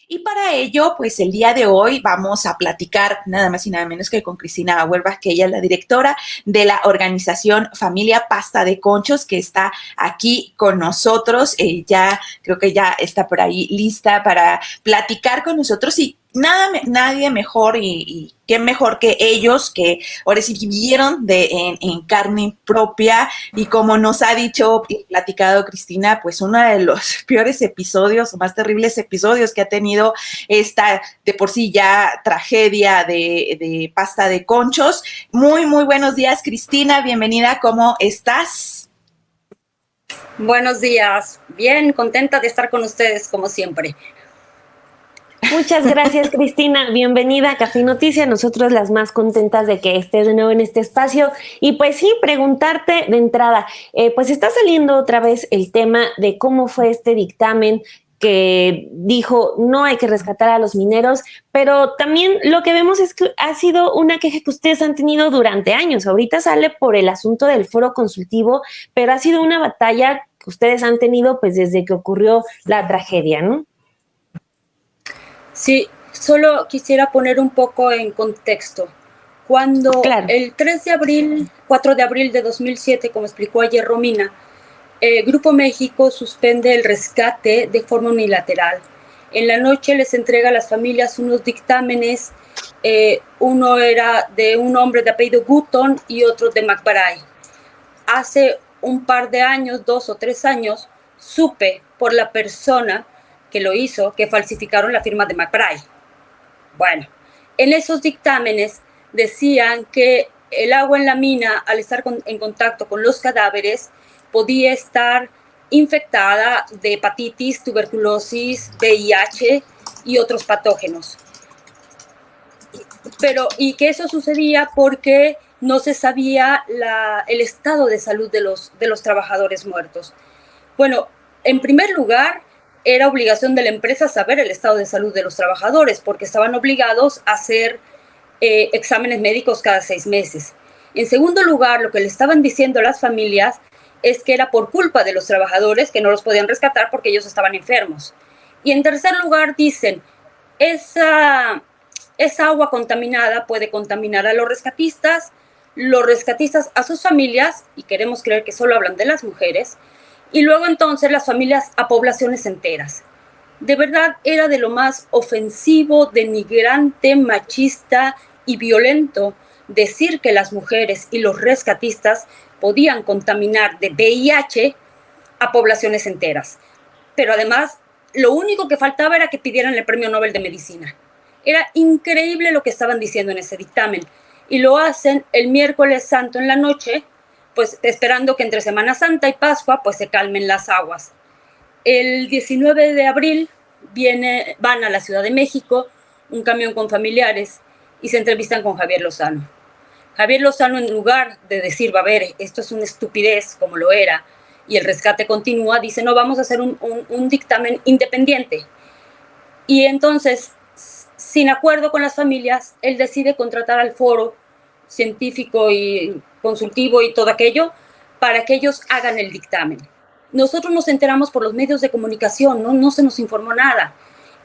Y para ello, pues el día de hoy vamos a platicar nada más y nada menos que con Cristina Auerbach, que ella es la directora de la organización Familia Pasta de Conchos, que está aquí con nosotros. Ya creo que ya está por ahí lista para platicar con nosotros y nadie mejor y qué mejor que ellos que ahora sí vivieron en carne propia y como nos ha dicho y platicado Cristina, pues uno de los peores episodios o más terribles episodios que ha tenido esta de por sí ya tragedia de pasta de conchos. Muy buenos días, Cristina, bienvenida, ¿cómo estás? Buenos días, bien contenta de estar con ustedes como siempre. Muchas gracias, Cristina. Bienvenida a Café Noticias. Nosotros las más contentas de que estés de nuevo en este espacio. Y pues sí, preguntarte de entrada, pues está saliendo otra vez el tema de cómo fue este dictamen que dijo no hay que rescatar a los mineros, pero también lo que vemos es que ha sido una queja que ustedes han tenido durante años. Ahorita sale por el asunto del foro consultivo, pero ha sido una batalla que ustedes han tenido pues desde que ocurrió la tragedia, ¿no? Sí, solo quisiera poner un poco en contexto. Cuando Claro. el 4 de abril de 2007, como explicó ayer Romina, Grupo México suspende el rescate de forma unilateral. En la noche les entrega a las familias unos dictámenes, uno era de un hombre de apellido Gutton y otro de McBride. Hace un par de años, 2 o 3 años, supe por la persona que lo hizo que falsificaron la firma de McBride. Bueno, en esos dictámenes decían que el agua en la mina, al estar en contacto con los cadáveres, podía estar infectada de hepatitis, tuberculosis, VIH y otros patógenos. Y que eso sucedía porque no se sabía el estado de salud de los trabajadores muertos. Bueno, en primer lugar, era obligación de la empresa saber el estado de salud de los trabajadores, porque estaban obligados a hacer exámenes médicos cada 6 meses. En segundo lugar, lo que le estaban diciendo a las familias es que era por culpa de los trabajadores que no los podían rescatar porque ellos estaban enfermos. Y en tercer lugar, dicen, esa agua contaminada puede contaminar a los rescatistas a sus familias, y queremos creer que solo hablan de las mujeres, y luego entonces las familias a poblaciones enteras. De verdad era de lo más ofensivo, denigrante, machista y violento decir que las mujeres y los rescatistas podían contaminar de VIH a poblaciones enteras. Pero además, lo único que faltaba era que pidieran el Premio Nobel de Medicina. Era increíble lo que estaban diciendo en ese dictamen. Y lo hacen el miércoles santo en la noche, pues esperando que entre Semana Santa y Pascua pues se calmen las aguas. El 19 de abril van a la Ciudad de México un camión con familiares y se entrevistan con Javier Lozano. Javier Lozano, en lugar de decir, va a ver, esto es una estupidez como lo era y el rescate continúa, dice, no, vamos a hacer un dictamen independiente. Y entonces, sin acuerdo con las familias, él decide contratar al foro científico y consultivo y todo aquello para que ellos hagan el dictamen. Nosotros nos enteramos por los medios de comunicación, no se nos informó nada.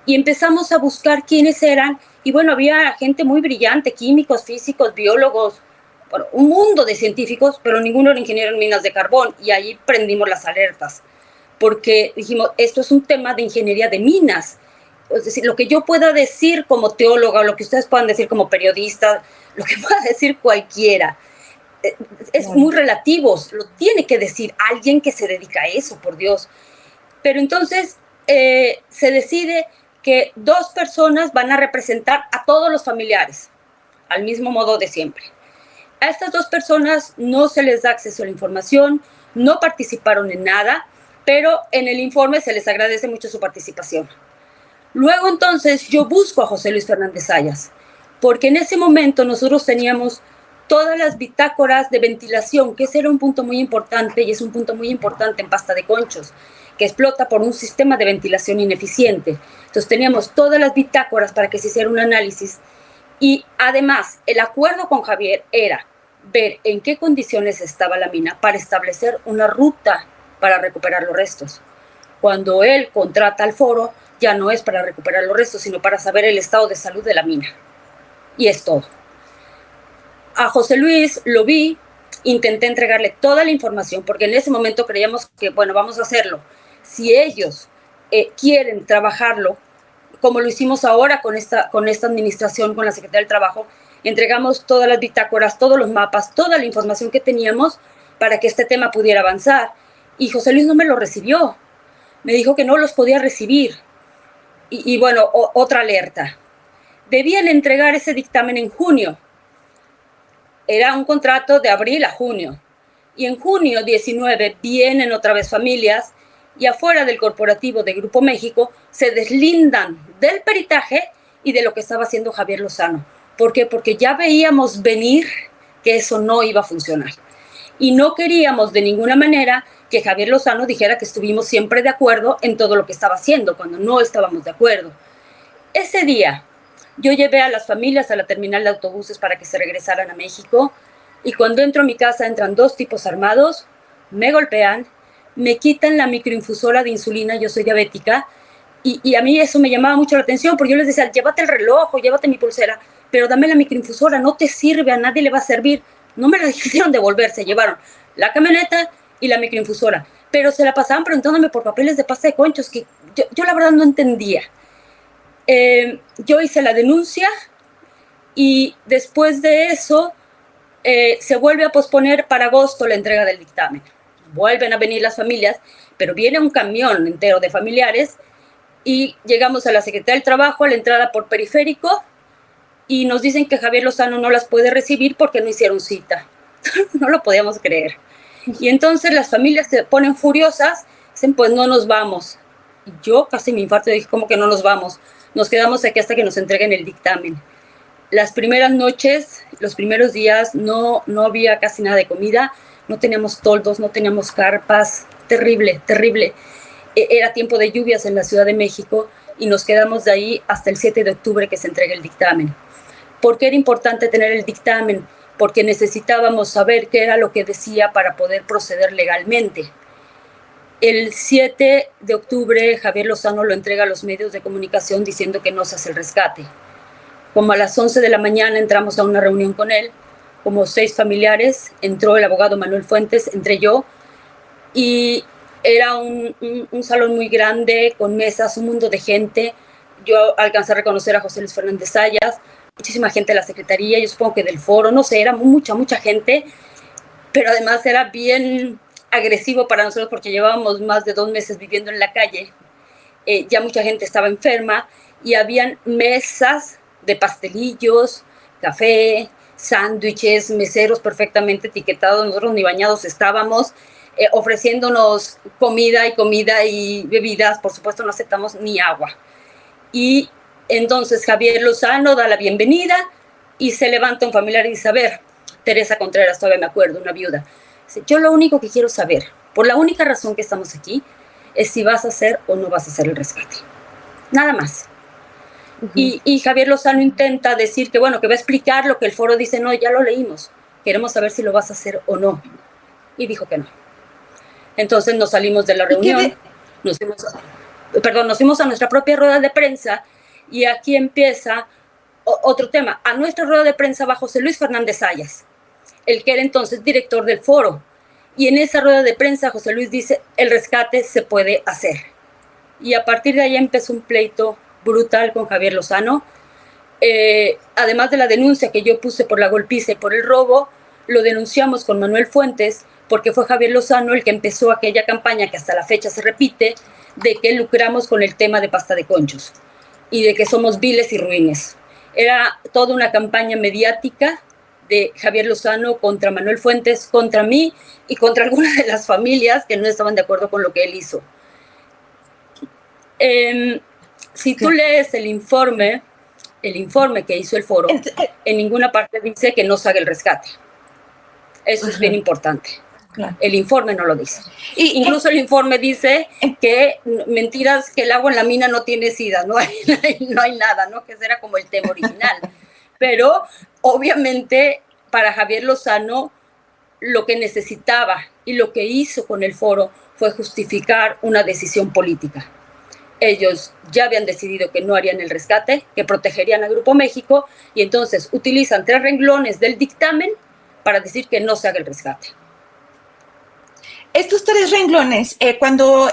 Y empezamos a buscar quiénes eran, y bueno, había gente muy brillante, químicos, físicos, biólogos, bueno, un mundo de científicos, pero ninguno era ingeniero en minas de carbón, y ahí prendimos las alertas, porque dijimos, esto es un tema de ingeniería de minas. Es decir, lo que yo pueda decir como teóloga, o lo que ustedes puedan decir como periodista, lo que pueda decir cualquiera, es muy relativo, lo tiene que decir alguien que se dedica a eso, por Dios. Pero entonces se decide que 2 personas van a representar a todos los familiares, al mismo modo de siempre. A estas 2 personas no se les da acceso a la información, no participaron en nada, pero en el informe se les agradece mucho su participación. Luego entonces yo busco a José Luis Fernández Zayas, porque en ese momento nosotros teníamos todas las bitácoras de ventilación, que ese era un punto muy importante y es un punto muy importante en pasta de conchos, que explota por un sistema de ventilación ineficiente. Entonces teníamos todas las bitácoras para que se hiciera un análisis y además el acuerdo con Javier era ver en qué condiciones estaba la mina para establecer una ruta para recuperar los restos. Cuando él contrata al foro, ya no es para recuperar los restos, sino para saber el estado de salud de la mina. Y es todo. A José Luis lo vi, intenté entregarle toda la información, porque en ese momento creíamos que, bueno, vamos a hacerlo. Si ellos quieren trabajarlo, como lo hicimos ahora con esta administración, con la Secretaría del Trabajo, entregamos todas las bitácoras, todos los mapas, toda la información que teníamos para que este tema pudiera avanzar. Y José Luis no me lo recibió. Me dijo que no los podía recibir. Y bueno, otra alerta. Debían entregar ese dictamen en junio. Era un contrato de abril a junio. Y en junio 19 vienen otra vez familias y afuera del corporativo de Grupo México se deslindan del peritaje y de lo que estaba haciendo Javier Lozano. ¿Por qué? Porque ya veíamos venir que eso no iba a funcionar. Y no queríamos de ninguna manera que Javier Lozano dijera que estuvimos siempre de acuerdo en todo lo que estaba haciendo, cuando no estábamos de acuerdo. Ese día yo llevé a las familias a la terminal de autobuses para que se regresaran a México, y cuando entro a mi casa entran 2 tipos armados, me golpean, me quitan la microinfusora de insulina, yo soy diabética, y a mí eso me llamaba mucho la atención, porque yo les decía, llévate el reloj o llévate mi pulsera, pero dame la microinfusora, no te sirve, a nadie le va a servir. No me la hicieron devolver, se llevaron la camioneta y la microinfusora, pero se la pasaban preguntándome por papeles de pasta de conchos, que yo la verdad no entendía. Yo hice la denuncia y después de eso se vuelve a posponer para agosto la entrega del dictamen. Vuelven a venir las familias, pero viene un camión entero de familiares y llegamos a la Secretaría del Trabajo, a la entrada por Periférico, y nos dicen que Javier Lozano no las puede recibir porque no hicieron cita. No lo podíamos creer. Y entonces las familias se ponen furiosas, dicen, pues no nos vamos. Y yo casi me infarto, dije, ¿cómo que no nos vamos? Nos quedamos aquí hasta que nos entreguen el dictamen. Las primeras noches, los primeros días, no había casi nada de comida, no teníamos toldos, no teníamos carpas, terrible, terrible. Era tiempo de lluvias en la Ciudad de México y nos quedamos de ahí hasta el 7 de octubre que se entregue el dictamen. ¿Por qué era importante tener el dictamen? Porque necesitábamos saber qué era lo que decía para poder proceder legalmente. El 7 de octubre Javier Lozano lo entrega a los medios de comunicación diciendo que no se hace el rescate. Como a las 11 de la mañana entramos a una reunión con él, como 6 familiares, entró el abogado Manuel Fuentes, entré yo, y era un salón muy grande, con mesas, un mundo de gente. Yo alcancé a reconocer a José Luis Fernández Zayas, muchísima gente de la Secretaría, yo supongo que del foro, no sé, era mucha gente, pero además era bien agresivo para nosotros porque llevábamos más de 2 meses viviendo en la calle. Ya mucha gente estaba enferma y habían mesas de pastelillos, café, sándwiches, meseros perfectamente etiquetados, nosotros ni bañados estábamos, ofreciéndonos comida y bebidas, por supuesto no aceptamos ni agua. Y entonces Javier Lozano da la bienvenida y se levanta un familiar y dice, a ver, Teresa Contreras, todavía me acuerdo, una viuda, dice, yo lo único que quiero saber, por la única razón que estamos aquí, es si vas a hacer o no vas a hacer el rescate. Nada más. Uh-huh. Y Javier Lozano intenta decir que, bueno, que va a explicar lo que el foro dice, no, ya lo leímos, queremos saber si lo vas a hacer o no. Y dijo que no. Entonces nos salimos de la reunión, nos fuimos a nuestra propia rueda de prensa, y aquí empieza otro tema. A nuestra rueda de prensa va José Luis Fernández Zayas, el que era entonces director del foro. Y en esa rueda de prensa José Luis dice, el rescate se puede hacer. Y a partir de ahí empezó un pleito brutal con Javier Lozano. Además de la denuncia que yo puse por la golpiza y por el robo, lo denunciamos con Manuel Fuentes, porque fue Javier Lozano el que empezó aquella campaña que hasta la fecha se repite, de que lucramos con el tema de pasta de conchos y de que somos viles y ruines. Era toda una campaña mediática de Javier Lozano contra Manuel Fuentes, contra mí y contra algunas de las familias que no estaban de acuerdo con lo que él hizo. Si tú lees el informe que hizo el foro, en ninguna parte dice que no se haga el rescate. Eso es bien importante. Claro. El informe no lo dice. Incluso el informe dice que mentiras, que el agua en la mina no tiene sida, no hay nada, ¿no? Que ese era como el tema original. Pero obviamente para Javier Lozano lo que necesitaba y lo que hizo con el foro fue justificar una decisión política. Ellos ya habían decidido que no harían el rescate, que protegerían a Grupo México, y entonces utilizan 3 renglones del dictamen para decir que no se haga el rescate. Estos 3 renglones, cuando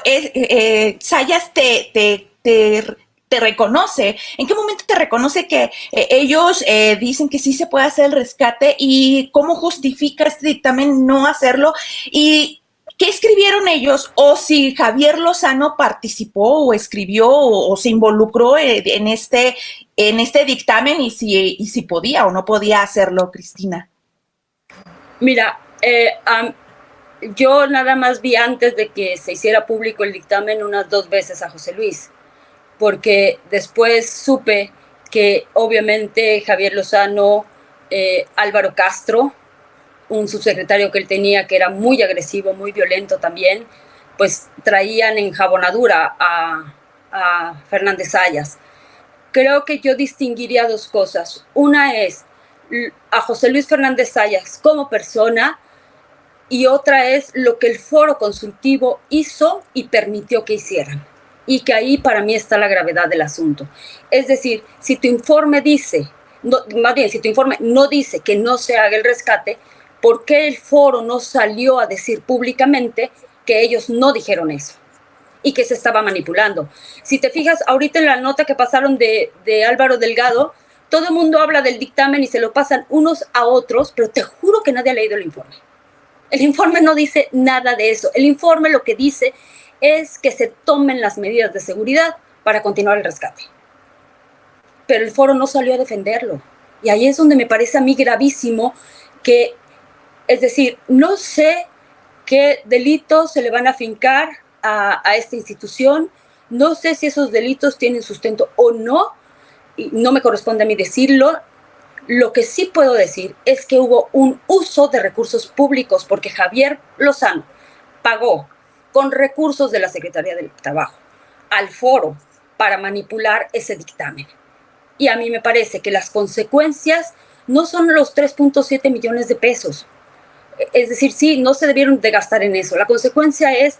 Zayas te reconoce, ¿en qué momento te reconoce que ellos dicen que sí se puede hacer el rescate y cómo justifica este dictamen no hacerlo? ¿Y qué escribieron ellos? O si Javier Lozano participó o escribió o se involucró en este dictamen y si podía o no podía hacerlo, Cristina. Mira, yo nada más vi antes de que se hiciera público el dictamen unas 2 veces a José Luis, porque después supe que obviamente Javier Lozano, Álvaro Castro, un subsecretario que él tenía que era muy agresivo, muy violento también, pues traían enjabonadura a Fernández Zayas. Creo que yo distinguiría 2 cosas. Una es a José Luis Fernández Zayas como persona, y otra es lo que el foro consultivo hizo y permitió que hicieran. Y que ahí para mí está la gravedad del asunto. Es decir, si tu informe dice, más bien, si tu informe no dice que no se haga el rescate, ¿por qué el foro no salió a decir públicamente que ellos no dijeron eso y que se estaba manipulando? Si te fijas, ahorita en la nota que pasaron de Álvaro Delgado, todo el mundo habla del dictamen y se lo pasan unos a otros, pero te juro que nadie ha leído el informe. El informe no dice nada de eso. El informe lo que dice es que se tomen las medidas de seguridad para continuar el rescate. Pero el foro no salió a defenderlo. Y ahí es donde me parece a mí gravísimo que, es decir, no sé qué delitos se le van a fincar a esta institución, no sé si esos delitos tienen sustento o no, y no me corresponde a mí decirlo. Lo que sí puedo decir es que hubo un uso de recursos públicos porque Javier Lozano pagó con recursos de la Secretaría del Trabajo al foro para manipular ese dictamen. Y a mí me parece que las consecuencias no son los 3.7 millones de pesos. Es decir, sí, no se debieron de gastar en eso. La consecuencia es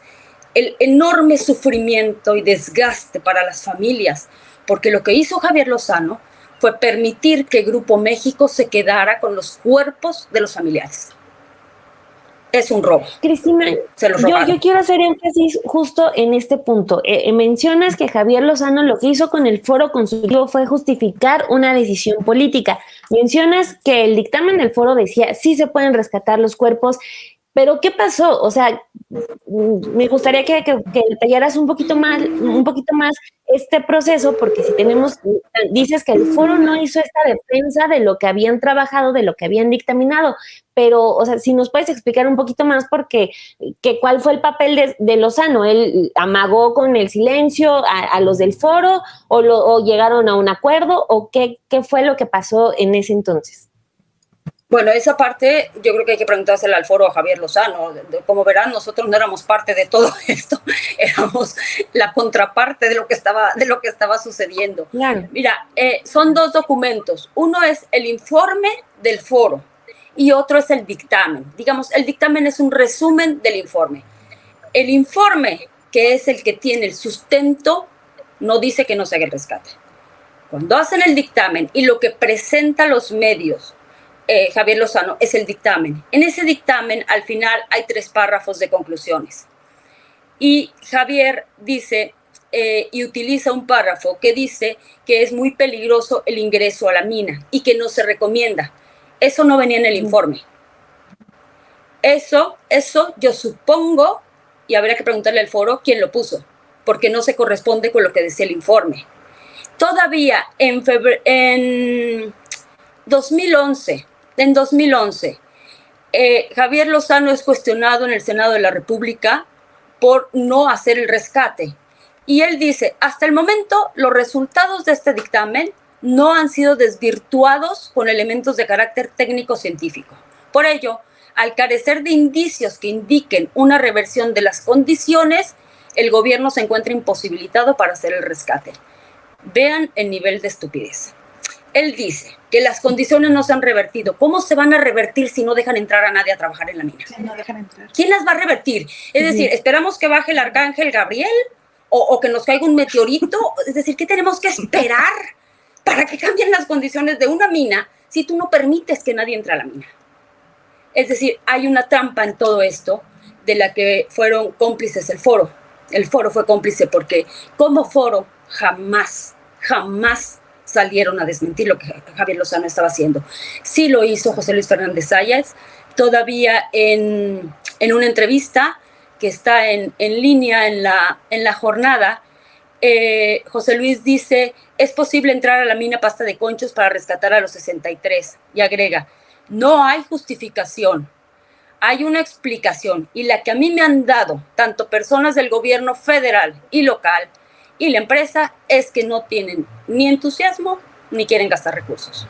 el enorme sufrimiento y desgaste para las familias, porque lo que hizo Javier Lozano fue permitir que Grupo México se quedara con los cuerpos de los familiares. Es un robo. Cristina, yo quiero hacer énfasis justo en este punto. Mencionas que Javier Lozano lo que hizo con el foro consultivo fue justificar una decisión política. Mencionas que el dictamen del foro decía sí se pueden rescatar los cuerpos, pero ¿qué pasó? O sea, me gustaría que detallaras un poquito más este proceso, porque si dices que el foro no hizo esta defensa de lo que habían trabajado, de lo que habían dictaminado, pero, o sea, si nos puedes explicar un poquito más, porque cuál fue el papel de Lozano. ¿Él amagó con el silencio a los del foro o llegaron a un acuerdo o qué fue lo que pasó en ese entonces? Bueno, esa parte yo creo que hay que preguntársela al foro a Javier Lozano. Como verán, nosotros no éramos parte de todo esto, éramos la contraparte de lo que estaba sucediendo. Claro. Mira, son 2 documentos. Uno es el informe del foro y otro es el dictamen. Digamos, el dictamen es un resumen del informe. El informe, que es el que tiene el sustento, no dice que no se haga el rescate. Cuando hacen el dictamen y lo que presenta los medios Javier Lozano es el dictamen. En ese dictamen, al final, hay 3 párrafos de conclusiones. Y Javier dice y utiliza un párrafo que dice que es muy peligroso el ingreso a la mina y que no se recomienda. Eso no venía en el informe. Eso yo supongo, y habría que preguntarle al foro quién lo puso, porque no se corresponde con lo que decía el informe. Todavía en 2011, Javier Lozano es cuestionado en el Senado de la República por no hacer el rescate. Y él dice, hasta el momento los resultados de este dictamen no han sido desvirtuados con elementos de carácter técnico-científico. Por ello, al carecer de indicios que indiquen una reversión de las condiciones, el gobierno se encuentra imposibilitado para hacer el rescate. Vean el nivel de estupidez. Él dice que las condiciones no se han revertido. ¿Cómo se van a revertir si no dejan entrar a nadie a trabajar en la mina? Sí, no dejan entrar. ¿Quién las va a revertir? Es decir, ¿esperamos que baje el arcángel Gabriel o que nos caiga un meteorito. Es decir, ¿qué tenemos que esperar para que cambien las condiciones de una mina si tú no permites que nadie entre a la mina? Es decir, hay una trampa en todo esto de la que fueron cómplices el foro. El foro fue cómplice porque como foro jamás salieron a desmentir lo que Javier Lozano estaba haciendo. Sí lo hizo José Luis Fernández Sáenz, todavía en una entrevista que está en línea en la jornada. José Luis dice, es posible entrar a la mina Pasta de Conchos para rescatar a los 63, y agrega, no hay justificación, hay una explicación, y la que a mí me han dado tanto personas del gobierno federal y local y la empresa es que no tienen ni entusiasmo ni quieren gastar recursos.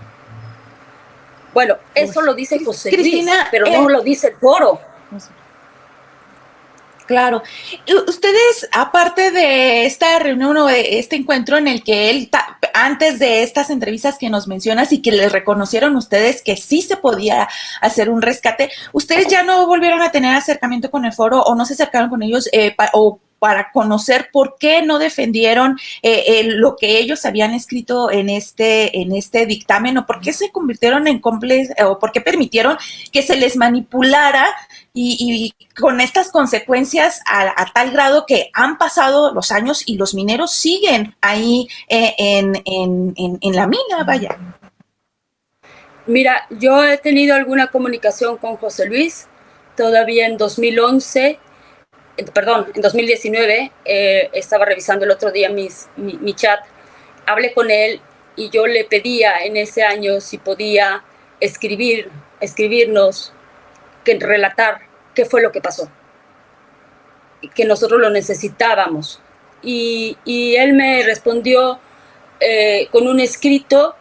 Bueno, eso lo dice José Luis, pero no lo dice el foro. Claro. Ustedes, aparte de esta reunión o de este encuentro en el que él, antes de estas entrevistas que nos mencionas y que les reconocieron ustedes que sí se podía hacer un rescate, ¿ustedes ya no volvieron a tener acercamiento con el foro o no se acercaron con ellos para conocer por qué no defendieron lo que ellos habían escrito en este dictamen, o por qué se convirtieron en cómplices, o por qué permitieron que se les manipulara y con estas consecuencias a tal grado que han pasado los años y los mineros siguen ahí en la mina, vaya? Mira, yo he tenido alguna comunicación con José Luis todavía en 2011. En 2019, estaba revisando el otro día mi chat, hablé con él y yo le pedía en ese año si podía escribirnos, relatar qué fue lo que pasó, que nosotros lo necesitábamos. Y él me respondió con un escrito,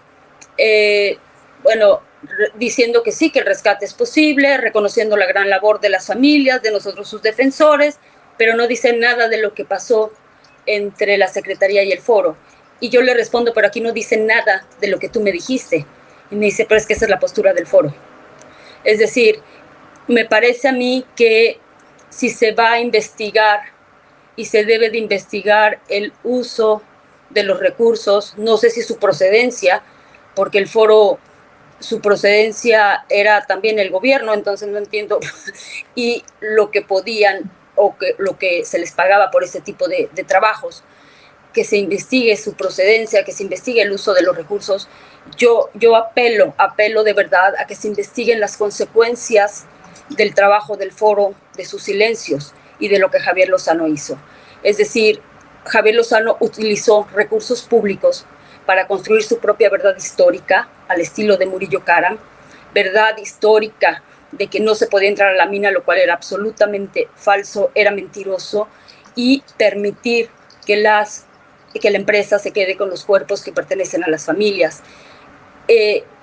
diciendo que sí, que el rescate es posible, reconociendo la gran labor de las familias, de nosotros sus defensores, pero no dice nada de lo que pasó entre la Secretaría y el foro. Y yo le respondo, pero aquí no dice nada de lo que tú me dijiste. Y me dice, pero es que esa es la postura del foro. Es decir, me parece a mí que si se va a investigar y se debe de investigar el uso de los recursos, no sé si su procedencia, porque el foro, su procedencia era también el gobierno, entonces no entiendo, y lo que podían o lo que se les pagaba por ese tipo de trabajos, que se investigue su procedencia, que se investigue el uso de los recursos. Yo apelo de verdad a que se investiguen las consecuencias del trabajo del foro, de sus silencios y de lo que Javier Lozano hizo. Es decir, Javier Lozano utilizó recursos públicos para construir su propia verdad histórica, al estilo de Murillo Karam, verdad histórica de que no se podía entrar a la mina, lo cual era absolutamente falso, era mentiroso, y permitir que la empresa se quede con los cuerpos que pertenecen a las familias.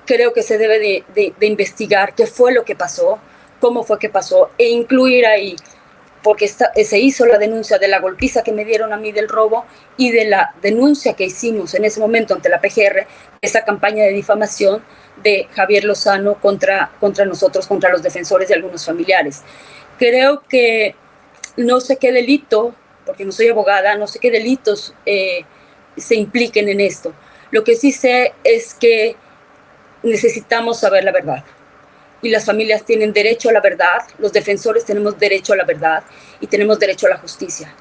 Creo que se debe de investigar qué fue lo que pasó, cómo fue que pasó, e incluir ahí, porque se hizo la denuncia de la golpiza que me dieron a mí del robo y de la denuncia que hicimos en ese momento ante la PGR, esa campaña de difamación de Javier Lozano contra nosotros, contra los defensores de algunos familiares. Creo que no sé qué delito, porque no soy abogada, no sé qué delitos se impliquen en esto. Lo que sí sé es que necesitamos saber la verdad. Y las familias tienen derecho a la verdad, los defensores tenemos derecho a la verdad y tenemos derecho a la justicia.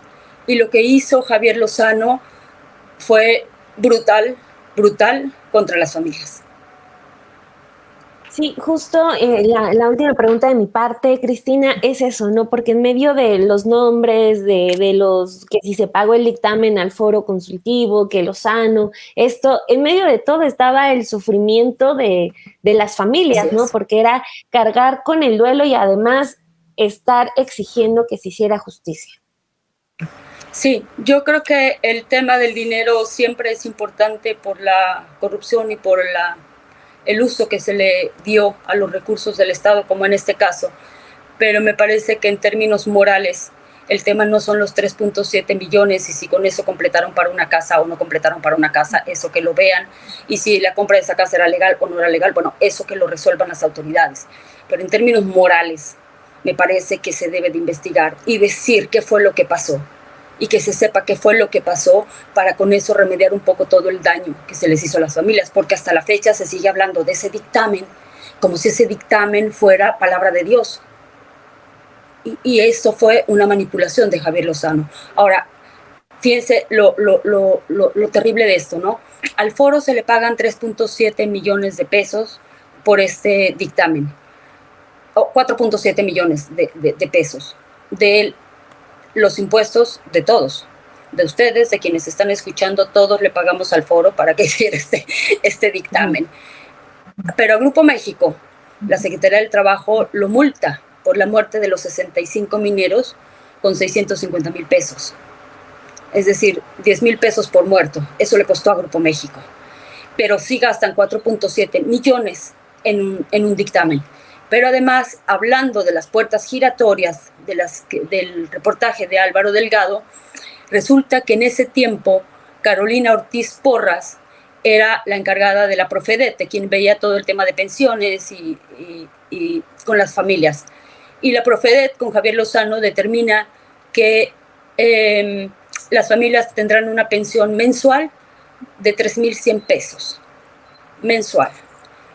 Y lo que hizo Javier Lozano fue brutal contra las familias. Sí, justo la última pregunta de mi parte, Cristina, es eso, ¿no? Porque en medio de los nombres, de los que si se pagó el dictamen al foro consultivo, que Lozano, esto, en medio de todo estaba el sufrimiento de las familias, ¿no? Porque era cargar con el duelo y además estar exigiendo que se hiciera justicia. Sí, yo creo que el tema del dinero siempre es importante por la corrupción y por el uso que se le dio a los recursos del Estado, como en este caso. Pero me parece que en términos morales, el tema no son los 3.7 millones y si con eso completaron para una casa o no completaron para una casa, eso que lo vean. Y si la compra de esa casa era legal o no era legal, bueno, eso que lo resuelvan las autoridades. Pero en términos morales, me parece que se debe de investigar y decir qué fue lo que pasó. y que se sepa qué fue lo que pasó para con eso remediar un poco todo el daño que se les hizo a las familias, porque hasta la fecha se sigue hablando de ese dictamen como si ese dictamen fuera palabra de Dios. Y esto fue una manipulación de Javier Lozano. Ahora, fíjense lo terrible de esto, ¿no? Al foro se le pagan 3.7 millones de pesos por este dictamen, o 4.7 millones de pesos, de los impuestos de todos, de ustedes, de quienes están escuchando, todos le pagamos al foro para que hiciera este dictamen. Pero a Grupo México, la Secretaría del Trabajo lo multa por la muerte de los 65 mineros con 650,000 pesos. Es decir, 10,000 pesos por muerto. Eso le costó a Grupo México. Pero sí gastan 4.7 millones en un dictamen. Pero además, hablando de las puertas giratorias del reportaje de Álvaro Delgado, resulta que en ese tiempo Carolina Ortiz Porras era la encargada de la Profedet, de quien veía todo el tema de pensiones y con las familias. Y la Profedet, con Javier Lozano, determina que las familias tendrán una pensión mensual de 3,100 pesos, mensual,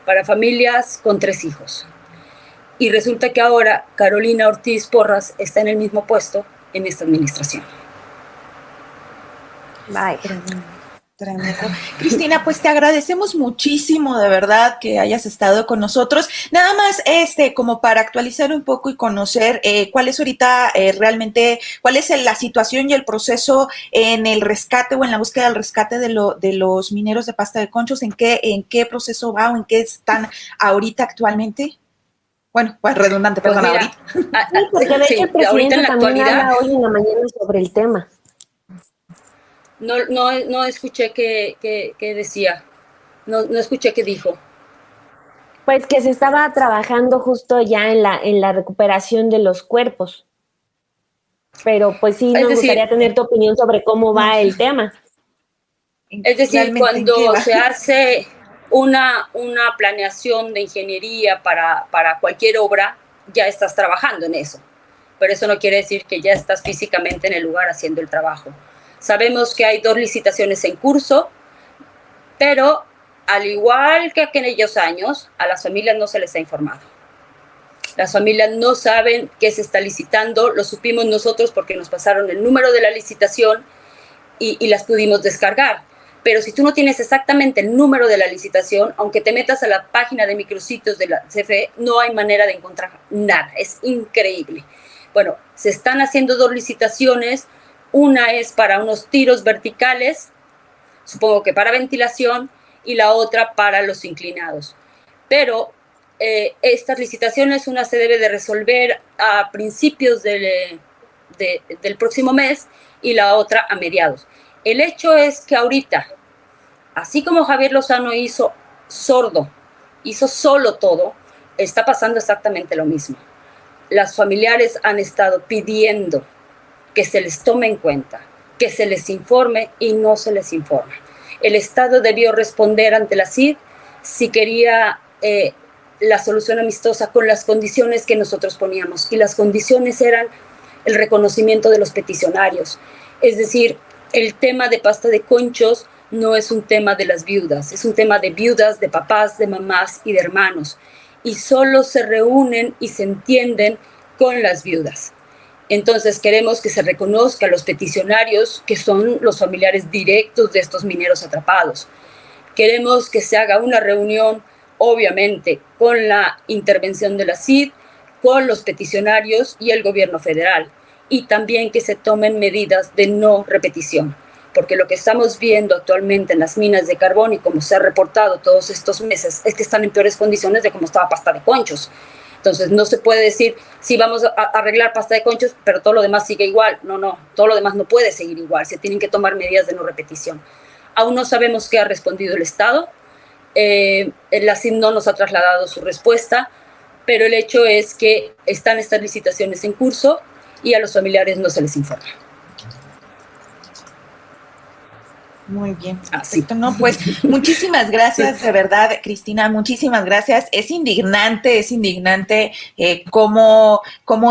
para familias con 3 hijos. Y resulta que ahora Carolina Ortiz Porras está en el mismo puesto en esta administración. Bye. Tremendo. Cristina, pues te agradecemos muchísimo, de verdad, que hayas estado con nosotros. Nada más, como para actualizar un poco y conocer cuál es ahorita realmente, cuál es la situación y el proceso en el rescate o en la búsqueda del rescate de los mineros de Pasta de Conchos, en qué proceso va o en qué están ahorita actualmente. Bueno, pues redundante, Pues perdón, mira, ahorita. Sí, porque de hecho el presidente en la actualidad habla hoy en la mañana sobre el tema. No escuché qué decía, no escuché qué dijo. Pues que se estaba trabajando justo ya en la recuperación de los cuerpos. Pero pues sí, nos gustaría tener tu opinión sobre cómo va el tema. Es decir, cuando se hace una planeación de ingeniería para cualquier obra, ya estás trabajando en eso. Pero eso no quiere decir que ya estás físicamente en el lugar haciendo el trabajo. Sabemos que hay 2 licitaciones en curso, pero al igual que aquellos años, a las familias no se les ha informado. Las familias no saben qué se está licitando, lo supimos nosotros porque nos pasaron el número de la licitación y las pudimos descargar. Pero si tú no tienes exactamente el número de la licitación, aunque te metas a la página de micrositios de la CFE, no hay manera de encontrar nada. Es increíble. Bueno, se están haciendo 2 licitaciones. Una es para unos tiros verticales, supongo que para ventilación, y la otra para los inclinados. Pero estas licitaciones, una se debe de resolver a principios del próximo mes y la otra a mediados. El hecho es que ahorita, así como Javier Lozano hizo solo todo, está pasando exactamente lo mismo. Las familiares han estado pidiendo que se les tome en cuenta, que se les informe y no se les informa. El Estado debió responder ante la CID si quería la solución amistosa con las condiciones que nosotros poníamos. Y las condiciones eran el reconocimiento de los peticionarios. Es decir, el tema de Pasta de Conchos no es un tema de las viudas, es un tema de viudas, de papás, de mamás y de hermanos. Y solo se reúnen y se entienden con las viudas. Entonces queremos que se reconozca a los peticionarios, que son los familiares directos de estos mineros atrapados. Queremos que se haga una reunión, obviamente, con la intervención de la CID, con los peticionarios y el gobierno federal. Y también que se tomen medidas de no repetición. Porque lo que estamos viendo actualmente en las minas de carbón y como se ha reportado todos estos meses es que están en peores condiciones de como estaba Pasta de Conchos. Entonces no se puede decir, sí, vamos a arreglar Pasta de Conchos, pero todo lo demás sigue igual. No, todo lo demás no puede seguir igual. Se tienen que tomar medidas de no repetición. Aún no sabemos qué ha respondido el Estado. La CID no nos ha trasladado su respuesta, pero el hecho es que están estas licitaciones en curso y a los familiares no se les informa. Muy bien, perfecto, ¿no? Pues muchísimas gracias, de verdad, Cristina, muchísimas gracias. Es indignante cómo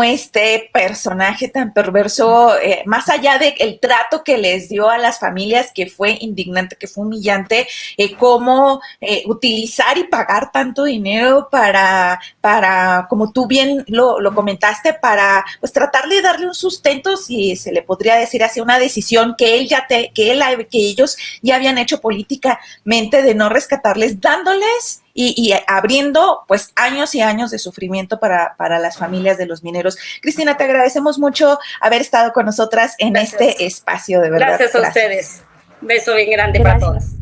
este personaje tan perverso, más allá del trato que les dio a las familias, que fue indignante, que fue humillante, cómo utilizar y pagar tanto dinero para como tú bien lo comentaste, para pues tratar de darle un sustento, si se le podría decir así, una decisión que ellos ya habían hecho políticamente de no rescatarles, dándoles y abriendo pues años y años de sufrimiento para las familias de los mineros. Cristina, te agradecemos mucho haber estado con nosotras en este espacio, de verdad. Gracias a ustedes. Beso bien grande para todas.